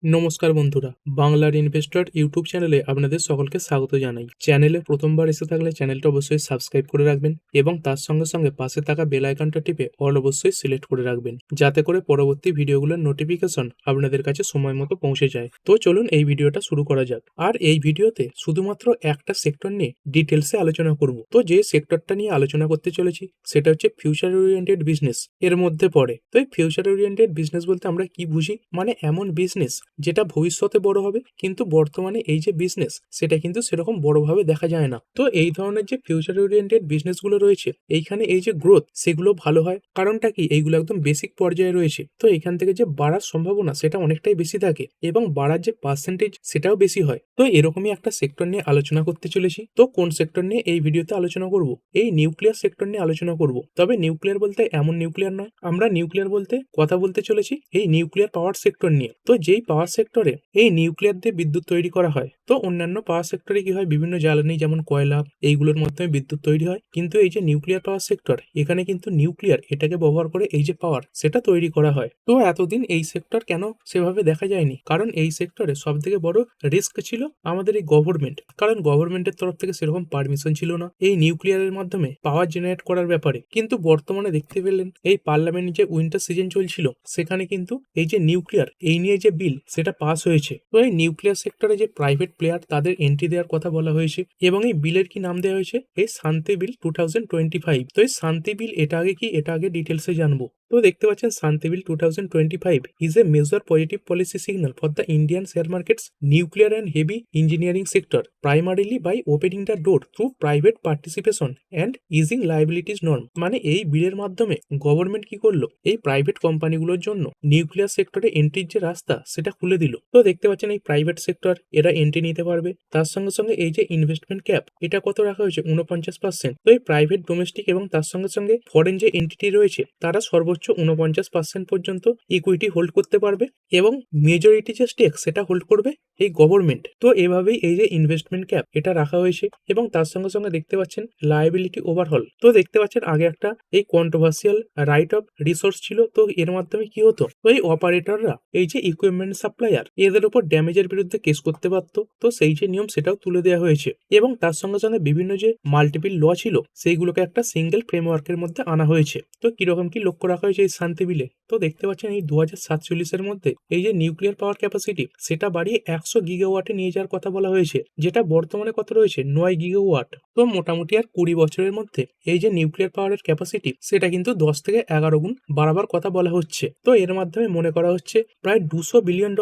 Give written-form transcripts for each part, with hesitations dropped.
নমস্কার বন্ধুরা, বাংলার ইনভেস্টর ইউটিউব চ্যানেলে আপনাদের সকলকে স্বাগত জানাই। চ্যানেলে প্রথমবার এসে থাকলে চ্যানেলটা অবশ্যই সাবস্ক্রাইব করে রাখবেন এবং তার সঙ্গে সঙ্গে পাশে থাকা বেল আইকনটা টিপে অল অবশ্যই সিলেক্ট করে রাখবেন, যাতে করে পরবর্তী ভিডিওগুলোর নোটিফিকেশন আপনাদের কাছে সময় মতো পৌঁছে যায়। তো চলুন এই ভিডিওটা শুরু করা যাক। আর এই ভিডিওতে শুধুমাত্র একটা সেক্টর নিয়ে ডিটেলসে আলোচনা করব। তো যে সেক্টরটা নিয়ে আলোচনা করতে চলেছি সেটা হচ্ছে ফিউচার ওরিয়েন্টেড বিজনেস এর মধ্যে পড়ে। তো এই ফিউচার ওরিয়েন্টেড বিজনেস বলতে আমরা কি বুঝি, মানে এমন বিজনেস যেটা ভবিষ্যতে বড় হবে, কিন্তু বর্তমানে এই যে বিজনেস সেটা কিন্তু সেরকম বড়ভাবে দেখা যায় না। তো এই ধরনের যে ফিউচার ওরিয়েন্টেড বিজনেস গুলো রয়েছে, এইখানে এই যে গ্রোথ সেগুলো ভালো হয়। কারণটা কি, এইগুলো একদম বেসিক পর্যায়ে রয়েছে। তো এখান থেকে যে বাড়ার সম্ভাবনা সেটা অনেকটাই বেশি থাকে এবং বাড়ার যে পার্সেন্টেজ সেটাও বেশি হয়। তো এরকমই একটা সেক্টর নিয়ে আলোচনা করতে চলেছি। তো কোন সেক্টর নিয়ে এই ভিডিওতে আলোচনা করব? এই নিউক্লিয়ার সেক্টর নিয়ে আলোচনা করব। তবে নিউক্লিয়ার বলতে এমন নিউক্লিয়ার নয়, আমরা নিউক্লিয়ার বলতে কথা বলতে চলেছি এই নিউক্লিয়ার পাওয়ার সেক্টর নিয়ে। তো যেই পাওয়ার সেক্টরে এই নিউক্লিয়ার দিয়ে বিদ্যুৎ তৈরি করা হয়। তো অন্যান্য পাওয়ার সেক্টরে কি হয়, বিভিন্ন জ্বালানি যেমন কয়লা এইগুলোর মাধ্যমে বিদ্যুৎ তৈরি হয়, কিন্তু এই যে নিউক্লিয়ার পাওয়ার সেক্টর, এখানে কিন্তু নিউক্লিয়ার এটাকে ব্যবহার করে এই যে পাওয়ার সেটা তৈরি করা হয়। তো এতদিন এই সেক্টর কেন সেভাবে দেখা যায়নি? কারণ এই সেক্টরে সব থেকে বড় রিস্ক ছিল আমাদের এই গভর্নমেন্ট। কারণ গভর্নমেন্টের তরফ থেকে সেরকম পারমিশন ছিল না এই নিউক্লিয়ারের মাধ্যমে পাওয়ার জেনারেট করার ব্যাপারে। কিন্তু বর্তমানে দেখতে পেলেন এই পার্লামেন্ট যে উইন্টার সিজন চলছিল, সেখানে কিন্তু এই যে নিউক্লিয়ার এই নিয়ে যে বিল সেটা পাস হয়েছে। তো এই নিউক্লিয়ার সেক্টরে যে প্রাইভেট প্লেয়ার তাদের এন্ট্রি দেওয়ার কথা বলা হয়েছে এবং এই বিলের কি নাম দেওয়া হয়েছে, এই শান্তি বিল 2025। তো এই শান্তি বিল এটা আগে কি, এটা আগে ডিটেলসে জানবো। তো দেখতে পাচ্ছেন Shanti bill 2025 is a major positive policy signal for the Indian share markets nuclear and heavy engineering sector primarily by opening the door through private participation and easing liabilities norm. মানে এই বিলের মাধ্যমে গভর্নমেন্ট কি করলো, এই প্রাইভেট কোম্পানিগুলোর জন্য nuclear সেক্টরে এন্ট্রির যে রাস্তা সেটা খুলে দিল। তো দেখতে পাচ্ছেন এই প্রাইভেট সেক্টর এরা এন্ট্রি নিতে পারবে। তার সঙ্গে সঙ্গে এই যে ইনভেস্টমেন্ট ক্যাপ এটা কত রাখা হয়েছে, 49%। তো এই প্রাইভেট ডোমেস্টিক এবং তার সঙ্গে সঙ্গে ফরেন যে এন্টিটি রয়েছে তারা সর্বোচ্চ 49% পর্যন্ত ইকুইটি হোল্ড করতে পারবে এবং মেজরিটি যে স্টেক সেটা হোল্ড করবে এই গভর্নমেন্ট। তো এভাবেই এই যে ইনভেস্টমেন্ট ক্যাপ এটা রাখা হয়েছে এবং তার সঙ্গে সঙ্গে দেখতে পাচ্ছেন লায়াবিলিটি ওভারহল। তো দেখতে পাচ্ছেন আগে একটা এই কন্ট্রোভার্সিয়াল রাইট অফ রিসোর্স ছিল। তো এর মাধ্যমে কি হতো, তো এই অপারেটররা এই যে ইকুইপমেন্ট সাপ্লায়ার এদের উপর ড্যামেজের বিরুদ্ধে কেস করতে পারতো। তো সেই যে নিয়ম সেটাও তুলে দেওয়া হয়েছে এবং তার সঙ্গে সঙ্গে বিভিন্ন যে মাল্টিপল ল ছিল সেইগুলোকে একটা সিঙ্গেল ফ্রেমওয়ার্কের মধ্যে আনা হয়েছে। তো কিরকম কি লক্ষ্য রাখা হয়েছে এই শান্তি বিলে, তো দেখতে পাচ্ছেন এই 2047-এর মধ্যে এই যে নিউক্লিয়ার পাওয়ার ক্যাপাসিটি সেটা বাড়িয়ে 100 গিগাওয়াটে নিয়ে যাওয়ার কথা বলা হয়েছে, যেটা বর্তমানে কত রয়েছে 9 গিগাওয়াট। তো মোটামুটি আর 20 বছরের মধ্যে এই যে নিউক্লিয়ার পাওয়ারের ক্যাপাসিটি সেটা কিন্তু 10 থেকে 11 গুণ বাড়াবার কথা বলা হচ্ছে। তো এর মাধ্যমে মনে করা হচ্ছে প্রায় $200 বিলিয়ন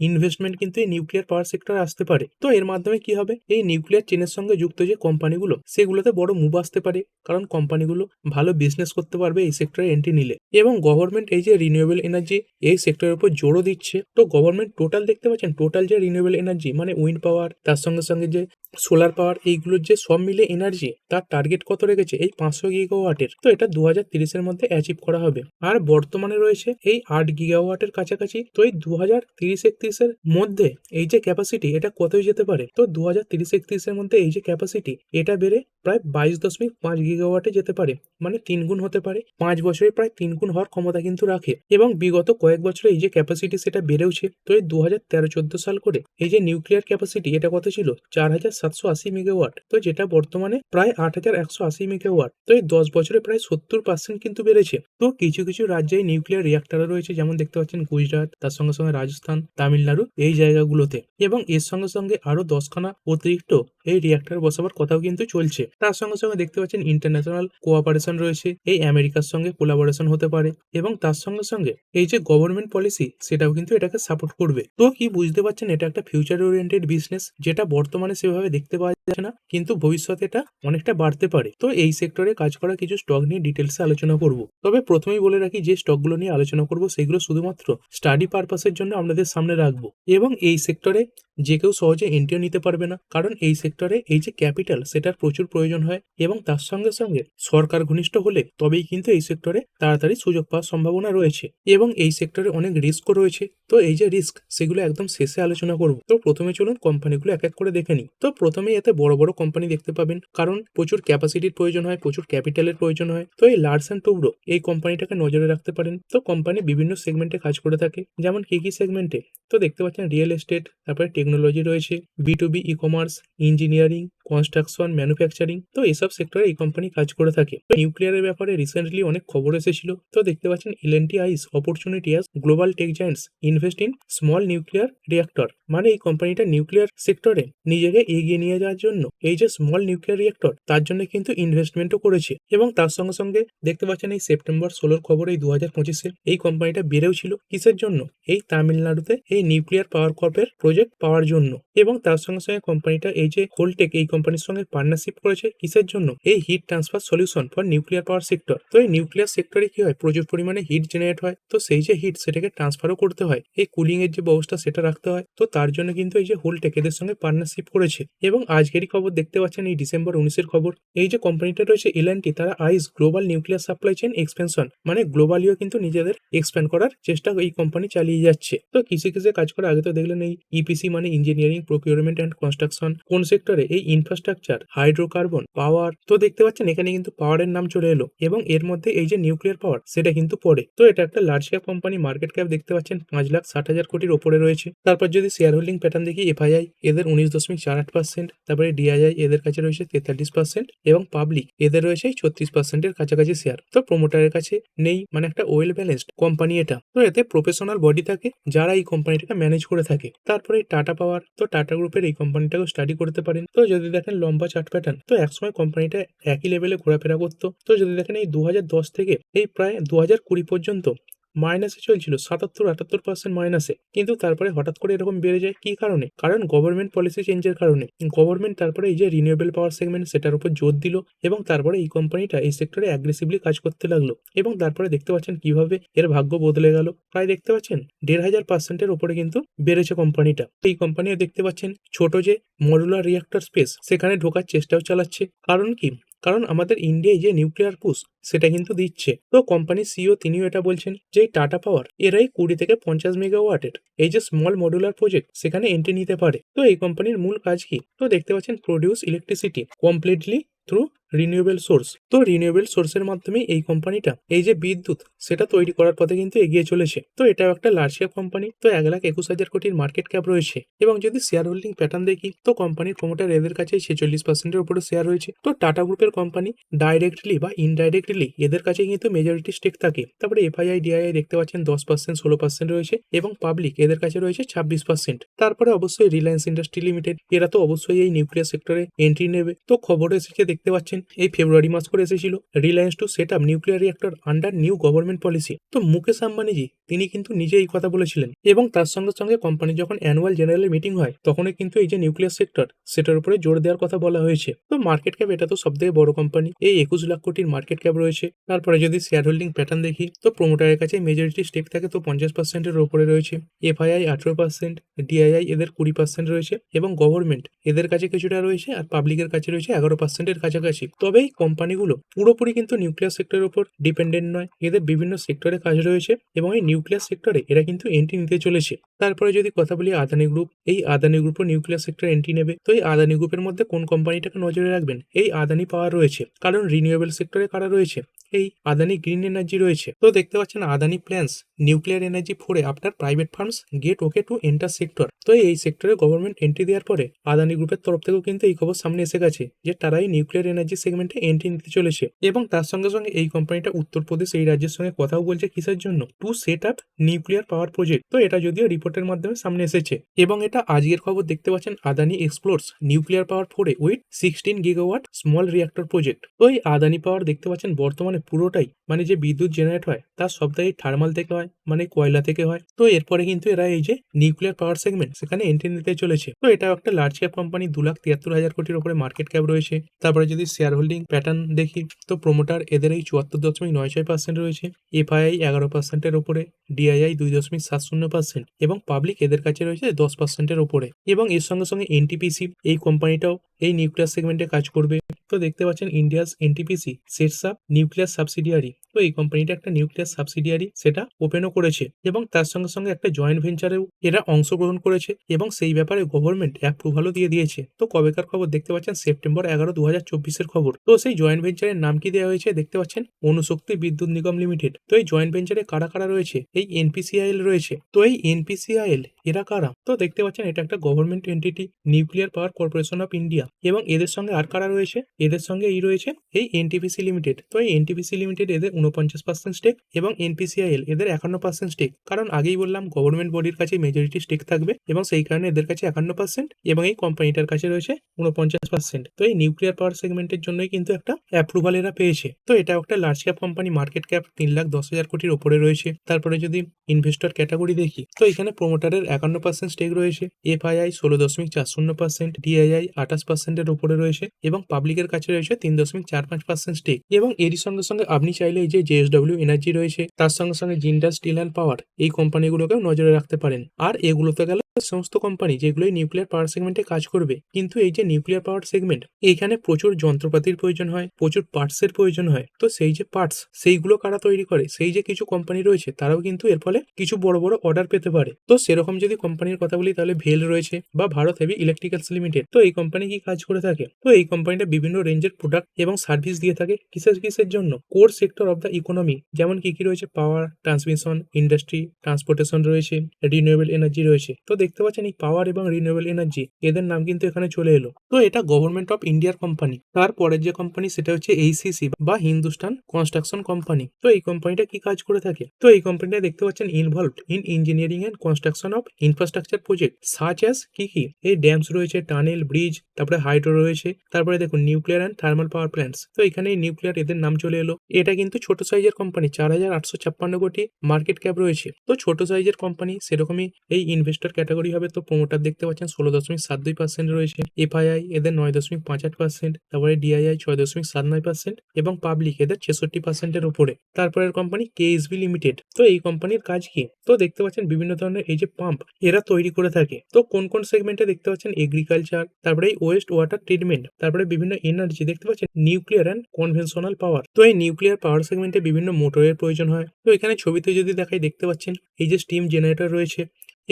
ইনভেস্টমেন্ট কিন্তু এই নিউক্লিয়ার পাওয়ার সেক্টরে আসতে পারে। তো এর মাধ্যমে কি হবে, এই নিউক্লিয়ার চেনের সঙ্গে যুক্ত যে কোম্পানিগুলো সেগুলোতে বড় মুভ আসতে পারে, কারণ কোম্পানিগুলো ভালো বিজনেস করতে পারবে এই সেক্টরে এন্ট্রি নিলে। এবং গভর্নমেন্ট এই যে রিনিউয়েবল এনার্জি এই সেক্টরের উপর জোরও দিচ্ছে। তো গভর্নমেন্ট টোটাল দেখতে পাচ্ছেন, টোটাল যে রিনিউয়েবল এনার্জি মানে উইন্ড পাওয়ার তার সঙ্গে সঙ্গে যে সোলার পাওয়ার এইগুলোর যে সব মিলে এনার্জি তার টার্গেট কত রেখেছে এই 500 গিগাওয়াটের। তো এটা 2030-এর মধ্যে অ্যাচিভ করা হবে। আর বর্তমানে রয়েছে এই 8 গিগাওয়াটের কাছাকাছি। তো এই 2030-31-এর মধ্যে এই যে ক্যাপাসিটি এটা কতই যেতে পারে, তো 2030-31-এর মধ্যে এই যে ক্যাপাসিটি এটা বেড়ে প্রায় 22.5 গিগাওয়াটে যেতে পারে, মানে 3 গুণ হতে পারে। 5 বছরে প্রায় 3 গুণ হওয়ার ক্ষমতা কিন্তু রাখে এবং বিগত কয়েক বছরে এই যে ক্যাপাসিটি সেটা বেড়েওছে। তো এই 2013-14 সাল করে এই যে নিউক্লিয়ার ক্যাপাসিটি এটা কত ছিল, 4780 মেগাওয়াট। তো যেটা বর্তমানে প্রায় 8180 মেগাওয়াট। তো এই 10 বছরে প্রায় 70% কিন্তু বেড়েছে। তো কিছু কিছু রাজ্যে নিউক্লিয়ার রিঅ্যাক্টর রয়েছে, যেমন দেখতে পাচ্ছেন গুজরাট, তার সঙ্গে সঙ্গে রাজস্থান, তামিলনাড়ু এই জায়গাগুলোতে। এবং এর সঙ্গে সঙ্গে আরো 10খানা অতিরিক্ত এই রিঅ্যাক্টর বসাবার কথাও কিন্তু চলছে। তার সঙ্গে সঙ্গে দেখতে পাচ্ছেন ইন্টারন্যাশনাল কোঅপারেশন রয়েছে, এই আমেরিকার সঙ্গে কোলাবোরেশন হতে পারে এবং তার সঙ্গে সঙ্গে এই যে গভর্নমেন্ট পলিসি সেটাও কিন্তু এটাকে সাপোর্ট করবে। তো কি বুঝতে পারছেন, এটা একটা ফিউচার ওরিয়েন্টেড বিজনেস যেটা বর্তমানে সেভাবে দেখতে পাওয়া যাচ্ছে না, কিন্তু ভবিষ্যতে এটা অনেকটা বাড়তে পারে। তো এই সেক্টরে কাজ করা কিছু স্টক নিয়ে ডিটেলসে আলোচনা করব। তবে প্রথমেই বলে রাখি, যে স্টকগুলো নিয়ে আলোচনা করব সেগুলো শুধুমাত্র স্টাডি পারপাসের জন্য আপনাদের সামনে রাখবো এবং এই সেক্টরে যে কেউ সহজে এন্ট্রিও নিতে পারবে না, কারণ এই সেক্টরে এই যে ক্যাপিটাল সেটার প্রচুর প্রয়োজন হয় এবং তার সঙ্গে সঙ্গে সরকার ঘনিষ্ঠ হলে তবেই কিন্তু এই সেক্টরে তাড়াতাড়ি সুযোগ পাওয়ার সম্ভাবনা রয়েছে এবং এই সেক্টরে অনেক রিস্কও রয়েছে। তো এই যে রিস্ক সেগুলো একদম শেষে আলোচনা করব। তো প্রথমে চলুন কোম্পানিগুলো এক এক করে দেখে নিই। তো প্রথমেই এতে বড় বড় কোম্পানি দেখতে পাবেন, কারণ প্রচুর ক্যাপাসিটির প্রয়োজন হয়, প্রচুর ক্যাপিটালের প্রয়োজন হয়। তো এই লার্সেন টুব্রো এই কোম্পানিটাকে নজরে রাখতে পারেন। তো কোম্পানি বিভিন্ন সেগমেন্টে কাজ করে থাকে, যেমন কি কি সেগমেন্টে, তো দেখতে পাচ্ছেন রিয়েল এস্টেট, তারপরে টেকনোলজি রয়েছে, B2B e commerce, engineering, construction, manufacturing. তো এসব সেক্টরে এই কোম্পানি কাজ করে থাকে। তো নিউক্লিয়ারের ব্যাপারে রিসেন্টলি অনেক খবর এসেছিল। তো দেখতে পাচ্ছেন L&T eyes opportunity as global tech giants invest in small nuclear reactor. মানে এই কোম্পানিটা নিউক্লিয়ার সেক্টরে নিজেকে এগিয়ে নিয়ে যাওয়ার জন্য এই যে স্মল নিউক্লিয়ার রিঅ্যাক্টর তার জন্য কিন্তু ইনভেস্টমেন্টও করেছে। এবং তার সঙ্গে সঙ্গে দেখতে পাচ্ছেন এই সেপ্টেম্বর 16 খবর, এই 2025-এ এই কোম্পানিটা বেড়েও ছিল কিসের জন্য? এই তামিলনাড়ুতে এই নিউক্লিয়ার পাওয়ার কর্পের প্রজেক্ট পাওয়ার জন্য। এবং তার সঙ্গে সঙ্গে কোম্পানিটা এই যে হোলটেক এই কোম্পানির সঙ্গে পার্টনারশিপ করেছে কিসের জন্য? এই heat transfer solution for nuclear power sector. তো এই নিউক্লিয়ার সেক্টরে কি হয়, প্রচুর পরিমাণে হিট জেনারেট হয়। তো সেই যে হিট সেটাকে ট্রান্সফারও করতে হয়, এই কুলিং এর যে ব্যবস্থা সেটা রাখতে হয়। তো তার জন্য কিন্তু এই যে হোলটেক এদের সঙ্গে পার্টনারশিপ করেছে। এবং আজকেরই খবর দেখতে পাচ্ছেন, এই ডিসেম্বর 19-এর খবর, এই যে কোম্পানিটা রয়েছে L&T, তারা eyes global nuclear supply chain expansion, মানে গ্লোবালিও কিন্তু নিজেদের এক্সপ্যান্ড করার চেষ্টা এই কোম্পানি চালিয়ে যাচ্ছে। তো কিসে কিসে কাজ করে আগে তো দেখলেন, এই ইপিসি মানে ইঞ্জিনিয়ারিং, প্রকিউরমেন্ট অ্যান্ড কনস্ট্রাকশন। কোন সেক্টরে? এই ইনফ্রাস্ট্রাকচার, হাইড্রোকার্বন, পাওয়ার। তো দেখতে পাচ্ছেন এখানে কিন্তু পাওয়ারের নাম চলে এলো এবং এর মধ্যে এই যে নিউক্লিয়ার পাওয়ার সেটা কিন্তু পড়ে। তো এটা একটা large cap company, market cap দেখতে পাচ্ছেন 5,60,000 কোটির ওপরে রয়েছে। তারপর যদি শেয়ার হোল্ডিং প্যাটার্ন দেখি, এফআইআই এদের 19.48%, তারপরে ডিআইআই এদের কাছে রয়েছে 43% এবং পাবলিক এদের রয়েছে 36%-এর কাছাকাছি শেয়ার। তো প্রমোটারের কাছে নেই, মানে একটা ওয়েল ব্যালেন্সড কোম্পানি এটা। তো এতে প্রফেশনাল বডি থাকে যারা এই কোম্পানিটাকে ম্যানেজ করে থাকে। তারপরে টাটা পাওয়ার, তো টাটা গ্রুপের এই কোম্পানিটাকেও স্টাডি করতে পারেন। তো যদি দেখেন লম্বা চার্ট প্যাটার্ন, তো একসময় কোম্পানিটা একই লেভেলে ঘোরাফেরা করতো। তো যদি দেখেন এই 2010 থেকে এই প্রায় 2020 পর্যন্ত মাইনাসে চলছিল, 77-78% মাইনাসে। কিন্তু তারপরে হঠাৎ করে এরকম বেড়ে যায় কি কারণে? কারণ গভর্নমেন্ট পলিসি চেঞ্জের কারণে। গভর্নমেন্ট তারপরে এই যে রিনিউয়েবল পাওয়ার সেগমেন্ট সেটার উপর জোর দিল এবং তারপরে এই কোম্পানিটা এই সেক্টরে অ্যাগ্রেসিভলি কাজ করতে লাগলো। এবং তারপরে দেখতে পাচ্ছেন কিভাবে এর ভাগ্য বদলে গেল। প্রায় দেখতে পাচ্ছেন 1,500%-এর উপরে কিন্তু বেড়েছে কোম্পানিটা। এই কোম্পানিও দেখতে পাচ্ছেন ছোট যে মডুলার রিঅ্যাক্টর স্পেস সেখানে ঢোকার চেষ্টাও চালাচ্ছে। কারণ কি? কারণ আমাদের ইন্ডিয়ায় যে নিউক্লিয়ার পুশ সেটা কিন্তু দিচ্ছে। তো কোম্পানির সিইও তিনিও এটা বলছেন যে টাটা পাওয়ার এরাই 20 থেকে 50 মেগাওয়াটের এই যে স্মল মডুলার প্রজেক্ট সেখানে এন্ট্রি নিতে পারে। তো এই কোম্পানির মূল কাজ কি? তো দেখতে পাচ্ছেন produce electricity completely through renewable source. তো রিনিউয়েবল সোর্সের মাধ্যমে এই কোম্পানিটা এই যে বিদ্যুৎ সেটা তৈরি করার পথে কিন্তু এগিয়ে চলেছে। তো এটাও একটা লার্জ ক্যাপ কোম্পানি। তো 1,21,000 কোটির মার্কেট ক্যাপ রয়েছে। এবং যদি শেয়ার হোল্ডিং প্যাটার্ন দেখি, তো কোম্পানির প্রমোটার এদের কাছে 46%-এর উপরে শেয়ার রয়েছে। তো টাটা গ্রুপের কোম্পানি ডাইরেক্টলি বা ইনডাইরেক্টলি এদের কাছে কিন্তু মেজরিটি স্টেক থাকে। তারপরে এফআইআই ডিআইআই দেখতে পাচ্ছেন 10%, 16% রয়েছে এবং পাবলিক এদের কাছে রয়েছে 26%। তারপরে অবশ্যই রিলায়েন্স ইন্ডাস্ট্রি লিমিটেড, এরা তো অবশ্যই এই নিউক্লিয়ার সেক্টরে এন্ট্রি নেবে। তো খবর এসেছে দেখতে পাচ্ছেন এই ফেব্রুয়ারি মাস করে এসেছিল, Reliance to set up nuclear reactor under new government policy. তো মুকেশ আম্বানিজি তিনি কিন্তু নিজে এই কথা বলেছিলেন। এবং তার সঙ্গে সঙ্গে কোম্পানি যখন অ্যানুয়াল জেনারেল মিটিং হয় তখনই কিন্তু এই যে নিউক্লিয়ার সেক্টর সেটার উপরে জোর দেওয়ার কথা বলা হয়েছে। তো মার্কেট ক্যাপ এটা তো সবথেকে বড় কোম্পানি, এই 21 লাখ কোটির মার্কেট ক্যাপ রয়েছে। তারপরে যদি শেয়ার হোল্ডিং প্যাটার্ন দেখি, তো প্রমোটারের কাছে মেজরিটি স্টেক থাকে, তো 50%-এর উপরে রয়েছে। এফআইআই 18%, ডিআইআই এদের 20% রয়েছে এবং গভর্নমেন্ট এদের কাছে কিছুটা রয়েছে আর পাবলিকের কাছে রয়েছে 11%-এর কাছাকাছি। তবে এই কোম্পানিগুলো পুরোপুরি কিন্তু নিউক্লিয়ার সেক্টরের উপর ডিপেন্ডেন্ট নয়, এদের বিভিন্ন সেক্টরে কাজ রয়েছে এবং এই নিউক্লিয়ার সেক্টরে এরা কিন্তু এন্ট্রি নিতে চলেছে। তারপরে যদি কথা বলি আদানি গ্রুপ, এই আদানি গ্রুপও নিউক্লিয়ার সেক্টরে এন্ট্রি নেবে। তো এই আদানি গ্রুপের মধ্যে কোন কোম্পানিটাকে নজরে রাখবেন? এই আদানি পাওয়ার রয়েছে, কারণ রিনিউয়েবল সেক্টরে কারা রয়েছে? এই আদানি গ্রিন এনার্জি রয়েছে। তো দেখতে পাচ্ছেন Adani plans nuclear energy foray after private firms get okay to enter sector. তো এই সেক্টরে গভর্নমেন্ট এন্ট্রি দেওয়ার পরে আদানি গ্রুপের তরফ থেকেও কিন্তু এই খবর সামনে এসে গেছে যে তারাই নিউক্লিয়ার এনার্জি সেগমেন্টে এন্ট্রি নিতে চলেছে। এবং তার সঙ্গে সঙ্গে এই কোম্পানিটা উত্তরপ্রদেশ এই রাজ্যের সঙ্গে কথাও বলছে কিসের জন্য? To set up nuclear power project. তো এটা যদিও রিপোর্টের মাধ্যমে সামনে এসেছে এবং এটা আজকের খবর দেখতে পাচ্ছেন আদানি এক্সপ্লোরস নিউক্লিয়ার পাওয়ার ফোরে with 16 gigawatt small reactor project. তো এই আদানি পাওয়ার দেখতে পাচ্ছেন বর্তমানে পুরোটাই মানে যে বিদ্যুৎ জেনারেট হয় তার সবটাই থার্মাল থেকে হয়, মানে কয়লা থেকে হয়। তো এরপরে কিন্তু এরা এই যে নিউক্লিয়ার পাওয়ার সেগমেন্ট সেখানে এন্ট্রি নিতে চলেছে। তো এটা একটা লার্জ ক্যাপ কোম্পানি, 2,73,000 কোটির উপরে মার্কেট ক্যাপ রয়েছে। তারপরে যদি শেয়ার হোল্ডিং প্যাটার্ন দেখি, তো প্রমোটার এদের এই 74.96% রয়েছে, এফআইআই 11%-এর উপরে, ডিআইআই 2.70% এবং পাবলিক এদের কাছে রয়েছে 10%-এর উপরে। এবং এর সঙ্গে সঙ্গে এনটিপিসি এই কোম্পানিটাও এই নিউক্লিয়ার সেগমেন্টে কাজ করবে। তো দেখতে পাচ্ছেন India's NTPC sets up nuclear subsidiary. তো এই কোম্পানিটা একটা নিউক্লিয়ার সাবসিডিয়ারি সেটা ওপেনও করেছে এবং তার সঙ্গে সঙ্গে একটা জয়েন্ট ভেঞ্চারেও এরা অংশগ্রহণ করেছে এবং সেই ব্যাপারে গভর্নমেন্ট অ্যাপ্রুভালও দিয়ে দিয়েছে। তো কবেকার খবর দেখতে পাচ্ছেন সেপ্টেম্বর 11, 2024-এর খবর। তো সেই জয়েন্ট ভেঞ্চারের নাম কি দেওয়া হয়েছে দেখতে পাচ্ছেন? অনুশক্তি বিদ্যুৎ নিগম লিমিটেড। তো এই জয়েন্ট ভেঞ্চারে কারা কারা রয়েছে? এই এনপিসিআইএল রয়েছে। তো এই এনপিসিআইএল এরা কারা? তো দেখতে পাচ্ছেন এটা একটা government entity, nuclear power corporation of India, এবং এদের সঙ্গে আর কারা রয়েছে? এদের সঙ্গে রয়েছে এই এনটিপিসি লিমিটেড। তো এই এনটিপিসি লিমিটেড এদের 49% স্টেক এবং এনপিসিআইএল এদের 51% স্টেক। কারণ আগেই বললাম গভর্নমেন্ট বডির কাছে মেজরিটি স্টেক থাকবে এবং সেই কারণে এদের কাছে 51% এবং এই কোম্পানিটার কাছে রয়েছে 49%। তো এই নিউক্লিয়ার পাওয়ার সেগমেন্টের জন্যই কিন্তু একটা অ্যাপ্রুভাল এরা পেয়েছে। তো এটা একটা large cap company, market cap 3,10,000 কোটির ওপরে রয়েছে। তারপরে যদি ইনভেস্টর ক্যাটাগরি দেখি তো এখানে প্রোমোটারের 51% স্টেক রয়েছে, এফআইআই 16.40%, ডিআইআই 28% এর উপরে রয়েছে এবং পাবলিকের কাছে রয়েছে 3.45% স্টেক। এবং এরই সঙ্গে সঙ্গে আপনি চাইলে এই যে জেএসডব্লিউ এনার্জি রয়েছে, তার সঙ্গে সঙ্গে জিন্দাল স্টিল অ্যান্ড পাওয়ার, এই কোম্পানিগুলোকেও নজরে রাখতে পারেন। আর এগুলোতে গেলে সমস্ত কোম্পানি যেগুলো নিউক্লিয়ার পাওয়ার সেগমেন্টে কাজ করবে। কিন্তু এই যে নিউক্লিয়ার পাওয়ার সেগমেন্ট, এইখানে প্রচুর যন্ত্রপাতির প্রয়োজন হয়, প্রচুর পার্টসের প্রয়োজন হয়। তো সেই যে পার্টস, সেইগুলো কারা তৈরি করে? সেই যে কিছু কোম্পানি রয়েছে, তারাও কিন্তু এর ফলে কিছু বড় বড় অর্ডার পেতে পারে। তো সেরকম যদি কোম্পানির কথা বলি তাহলে ভেল রয়েছে বা ভারত হেভি ইলেকট্রিক্যালস লিমিটেড। তো এই কোম্পানি কি কাজ করে থাকে? তো এই কোম্পানিটা বিভিন্ন রেঞ্জের প্রোডাক্ট এবং সার্ভিস দিয়ে থাকে। কিসের জন্য? Core sector of the economy, যেমন কি রয়েছে? পাওয়ার, ট্রান্সমিশন, ইন্ডাস্ট্রি, ট্রান্সপোর্টেশন রয়েছে, রিনিউয়েবল এনার্জি রয়েছে। তো দেখতে পাচ্ছেন এই পাওয়ার এবং রিনিউয়েবল এনার্জি এদের নাম কিন্তু এখানে চলে এলো। তো এটা গভর্নমেন্ট অফ ইন্ডিয়ার কোম্পানি। তারপরের যে কোম্পানি সেটা হচ্ছে এইসিসি বা হিন্দুস্তান কনস্ট্রাকশন কোম্পানি। তো এই কোম্পানিটা কি কাজ করে থাকে? তো এই কোম্পানিটা দেখতে পাচ্ছেন involved in engineering and construction of infrastructure project such as কি এই ড্যামস রয়েছে, টানেল, ব্রিজ, তারপরে হাইড্রো রয়েছে, তারপরে দেখুন nuclear and thermal power plants. তো এখানে নিউক্লিয়ার এদের নাম চলে এলো। এটা কিন্তু ছোট সাইজের কোম্পানি, 4,856 কোটি মার্কেট ক্যাপ রয়েছে। তো ছোট সাইজের কোম্পানি, সেরকমই এই ইনভেস্টর ক্যাটাগরি হবে। তো প্রোমোটার দেখতে পাচ্ছেন 16.72% রয়েছে, এফআইআই এদের 9.58%, তারপরে ডিআইআই 6.79% এবং পাবলিক এদের 66% এর উপরে। তারপরের কোম্পানি কেএসবি লিমিটেড। তো এই কোম্পানির কাজ কি? তো দেখতে পাচ্ছেন বিভিন্ন ধরনের এই যে পাম্প এরা তৈরি করে থাকে। তো কোন কোন সেগমেন্টে দেখতে পাচ্ছেন? এগ্রিকালচার, তারপরে এই ওয়েস্ট ওয়াটার ট্রিটমেন্ট, তারপরে বিভিন্ন এনার্জি দেখতে পাচ্ছেন, নিউক্লিয়ার অ্যান্ড কনভেনশনাল পাওয়ার। তো এই নিউক্লিয়ার পাওয়ার সেগমেন্টে বিভিন্ন মোটরের প্রয়োজন হয়। তো এখানে ছবিতে যদি দেখাই দেখতে পাচ্ছেন এই যে স্টিম জেনারেটর রয়েছে,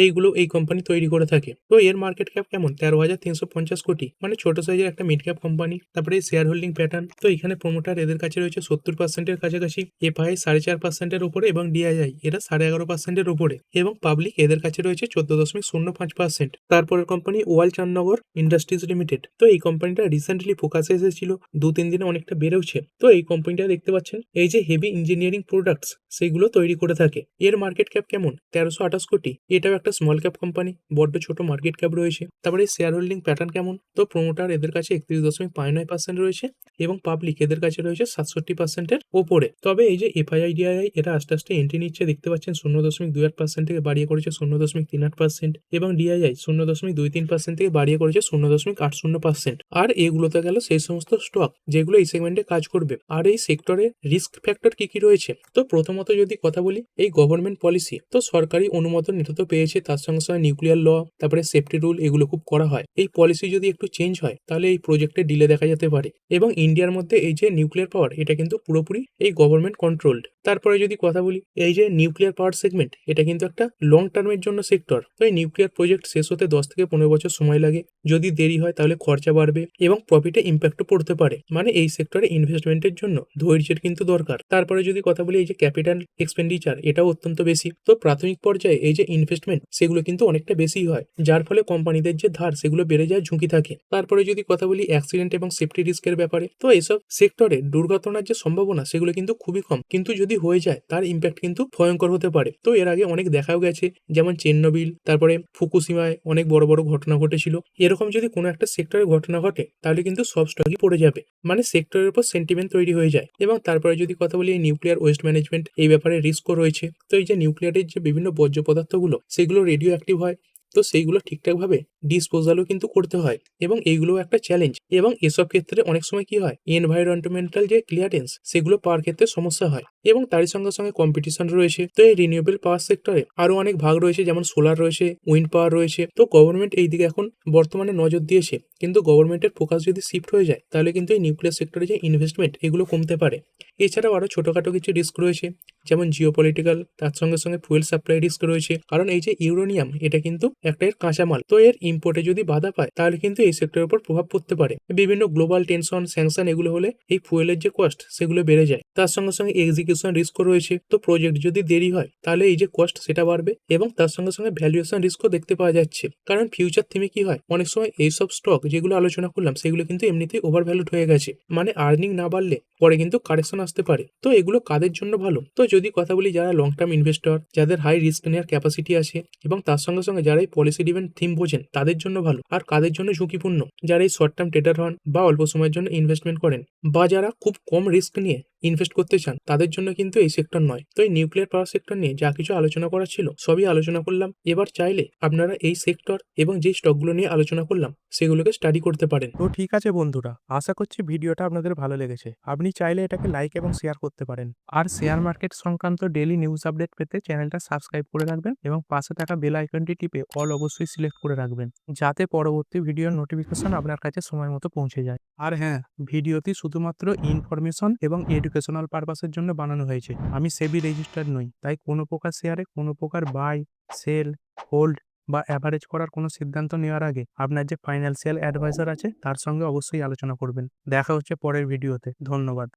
এইগুলো এই কোম্পানি তৈরি করে থাকে। তো এর মার্কেট ক্যাপ কেমন? 13,350 কোটি, মানে ছোট সাইজের একটা মিড ক্যাপ কোম্পানি। তারপরে শেয়ার হোল্ডিং প্যাটার্ন, তো এখানে প্রোমোটার এদের কাছে রয়েছে 70% এর কাছাকাছি, এফআই 4.5% এর উপরে এবং ডিআইআই এরা 11.5% এর উপরে এবং পাবলিক এদের কাছে রয়েছে 14.05%। তারপরের কোম্পানি ওয়াল চান্দনগর ইন্ডাস্ট্রিজ লিমিটেড। তো এই কোম্পানিটা রিসেন্টলি ফোকাসে এসেছিল, 2-3 দিনে অনেকটা বেড়েছে। তো এই কোম্পানিটা দেখতে পাচ্ছেন এই যে হেভি ইঞ্জিনিয়ারিং প্রোডাক্টস সেগুলো তৈরি করে থাকে। এর মার্কেট ক্যাপ কেমন? 1328 কোটি। এটাও একটা স্মল ক্যাপ কোম্পানি, বড্ড ছোট মার্কেট ক্যাপ রয়েছে। তারপরে শেয়ার হোল্ডিং প্যাটার্ন কেমন? তো প্রোমোটার এদের কাছে 31.59% রয়েছে এবং পাবলিক এদের কাছে রয়েছে 67% এর ওপরে। তবে এই যে এফআইআই ডিআইআই এরা আস্তে আস্তে এন্ট্রি নিচ্ছে, দেখতে পাচ্ছেন 0.28% থেকে বাড়িয়ে করেছে 0.38% এবং ডিআইআই 0.23% থেকে বাড়িয়ে করেছে 0.80%। আর এগুলোতে গেল সেই সমস্ত স্টক যেগুলো এই সেগমেন্টে কাজ করবে। আর এই সেক্টরে রিস্ক ফ্যাক্টর কি রয়েছে? তো প্রথমত যদি কথা বলি এই গভর্নমেন্ট পলিসি, তো সরকারি অনুমোদন এটা তো পেয়েছে, তার সঙ্গে সঙ্গে নিউক্লিয়ার ল, তারপরে সেফটি রুল এগুলো খুব করা হয়। এই পলিসি যদি একটু চেঞ্জ হয় তাহলে এই প্রজেক্টে ডিলে দেখা যেতে পারে। এবং ইন্ডিয়ার মধ্যে এই যে নিউক্লিয়ার পাওয়ার এটা কিন্তু পুরোপুরি এই গভর্নমেন্ট কন্ট্রোলড। তারপরে যদি কথা বলি এই যে নিউক্লিয়ার পাওয়ার সেগমেন্ট এটা কিন্তু একটা লং টার্মের জন্য সেক্টর। তো এই নিউক্লিয়ার প্রজেক্ট শেষ হতে 10 থেকে 15 বছর সময় লাগে। যদি দেরি হয় তাহলে খরচা বাড়বে এবং প্রফিটে ইম্প্যাক্টও পড়তে পারে। মানে এই সেক্টরে ইনভেস্টমেন্টের জন্য ধৈর্যের কিন্তু দরকার। তারপরে যদি কথা বলি এই যে ক্যাপিটাল এক্সপেন্ডিচার এটাও অত্যন্ত বেশি। তো প্রাথমিক পর্যায়ে এই যে ইনভেস্টমেন্ট সেগুলো কিন্তু অনেকটা বেশি হয়, যার ফলে কোম্পানিদের যে ধার সেগুলো বেড়ে যায়, ঝুঁকি থাকে। তারপরে যদি কথা বলি অ্যাক্সিডেন্ট এবং সেফটি রিস্কের ব্যাপারে, তো এসব সেক্টরে দুর্ঘটনার যে সম্ভাবনা সেগুলো কিন্তু খুবই কম, কিন্তু যদি হয়ে যায় তার ইম্প্যাক্ট কিন্তু ভয়ঙ্কর হতে পারে। তো এর আগে অনেক দেখাও গেছে, যেমন চেরনোবিল, তারপরে ফুকুশিমায় অনেক বড় বড় ঘটনা ঘটেছিল। এরকম যদি কোনো একটা সেক্টরে ঘটনা ঘটে তাহলে কিন্তু সব স্টকই পড়ে যাবে, মানে সেক্টরের উপর সেন্টিমেন্ট তৈরি হয়ে যায়। এবং তারপরে যদি কথা বলি এই নিউক্লিয়ার ওয়েস্ট ম্যানেজমেন্ট, এই ব্যাপারে রিস্কও রয়েছে। তো এই যে নিউক্লিয়ারের যে বিভিন্ন বর্জ্য পদার্থগুলো সেগুলো রেডিও অ্যাক্টিভ হয়, তো সেইগুলো ঠিকঠাকভাবে ডিসপোজালও কিন্তু করতে হয় এবং এইগুলো একটা চ্যালেঞ্জ। এবং এসব ক্ষেত্রে অনেক সময় কি হয়, এনভায়রনমেন্টাল যে ক্লিয়ারেন্স সেগুলো পাওয়ার ক্ষেত্রে সমস্যা হয় এবং তারই সঙ্গে সঙ্গে কম্পিটিশন রয়েছে। তো এই রিনিউয়েবল পাওয়ার সেক্টরে আরো অনেক ভাগ রয়েছে, যেমন সোলার রয়েছে, উইন্ড পাওয়ার রয়েছে। তো গভর্নমেন্ট এই দিকে এখন বর্তমানে নজর দিয়েছে, কিন্তু গভর্নমেন্টের ফোকাস যদি শিফট হয়ে যায় তাহলে কিন্তু এই নিউক্লিয়ার সেক্টরে যে ইনভেস্টমেন্ট এগুলো কমতে পারে। এছাড়াও আরো ছোটখাটো কিছু রিস্ক রয়েছে, যেমন জিওপলিটিক্যাল, তার সঙ্গে সঙ্গে ফুয়েল সাপ্লাই রিস্ক রয়েছে। কারণ এই যে ইউরেনিয়াম এটা কিন্তু একটা এর কাঁচামাল, তো এর ইম্পোর্টে যদি বাধা পায় তাহলে কিন্তু এই সেক্টরের উপর প্রভাব পড়তে পারে। বিভিন্ন গ্লোবাল টেনশন, স্যাংশন এগুলো হলে এই ফুয়েলের যে কস্ট সেগুলো বেড়ে যায়। তার সঙ্গে সঙ্গে এক্সিকিউটিভ এক্সিকিউশন রিস্কও রয়েছে। তো প্রজেক্ট যদি দেরি হয় তাহলে এই যে কস্ট সেটা বাড়বে এবং তার সঙ্গে সঙ্গে ভ্যালুয়েশন রিস্কও দেখতে পাওয়া যাচ্ছে। কারণ ফিউচার থিমে কি হয়, অনেক সময় এইসব স্টক যেগুলো আলোচনা করলাম সেগুলো কিন্তু এমনিতেই ওভার ভ্যালুড হয়ে গেছে, মানে আর্নিং না বাড়লে পরে কিন্তু কারেকশন আসতে পারে। তো এগুলো কাদের জন্য ভালো? তো যদি কথা বলি, যারা লং টার্ম ইনভেস্টর, যাদের হাই রিস্ক নেওয়ার ক্যাপাসিটি আছে এবং তার সঙ্গে সঙ্গে যারা এই পলিসি ডিভেন থিম বোঝেন তাদের জন্য ভালো। আর কাদের জন্য ঝুঁকিপূর্ণ? যারা এই শর্ট টার্ম ট্রেডার হন বা অল্প সময়ের জন্য ইনভেস্টমেন্ট করেন বা যারা খুব কম রিস্ক নিয়ে ইনভেস্ট করতে চান তাদের জন্য কিন্তু এই সেক্টর নয়। তো এই নিউক্লিয়ার পাওয়ার সেক্টর নিয়ে যা কিছু আলোচনা করা ছিল সবই আলোচনা করলাম। এবার চাইলে আপনারা এই সেক্টর এবং যেই স্টকগুলো নিয়ে আলোচনা করলাম সেগুলোকে স্টাডি করতে পারেন। তো ঠিক আছে বন্ধুরা, আশা করছি ভিডিওটা আপনাদের ভালো লেগেছে। আপনি চাইলে এটাকে লাইক এবং শেয়ার করতে পারেন। আর শেয়ার মার্কেট সংক্রান্ত ডেইলি নিউজ আপডেট পেতে চ্যানেলটা সাবস্ক্রাইব করে রাখবেন এবং পাশে থাকা বেল আইকনটি টিপে অল অবশ্যই সিলেক্ট করে রাখবেন, যাতে পরবর্তী ভিডিওর নোটিফিকেশন আপনার কাছে সময় মতো পৌঁছে যায়। আর হ্যাঁ, ভিডিওটি শুধুমাত্র ইনফরমেশন এবং এডুকেশনাল পারপাসের জন্য বানানো হয়েছে। আমি সেবি রেজিস্টার্ড নই, তাই কোনো প্রকার শেয়ারে কোনো প্রকার বাই, সেল, হোল্ড বা অ্যাভারেজ করার কোনো সিদ্ধান্ত নেওয়ার আগে আপনার যে ফাইন্যান্সিয়াল অ্যাডভাইজার আছে তার সঙ্গে অবশ্যই আলোচনা করবেন। দেখা হচ্ছে পরের ভিডিওতে। ধন্যবাদ।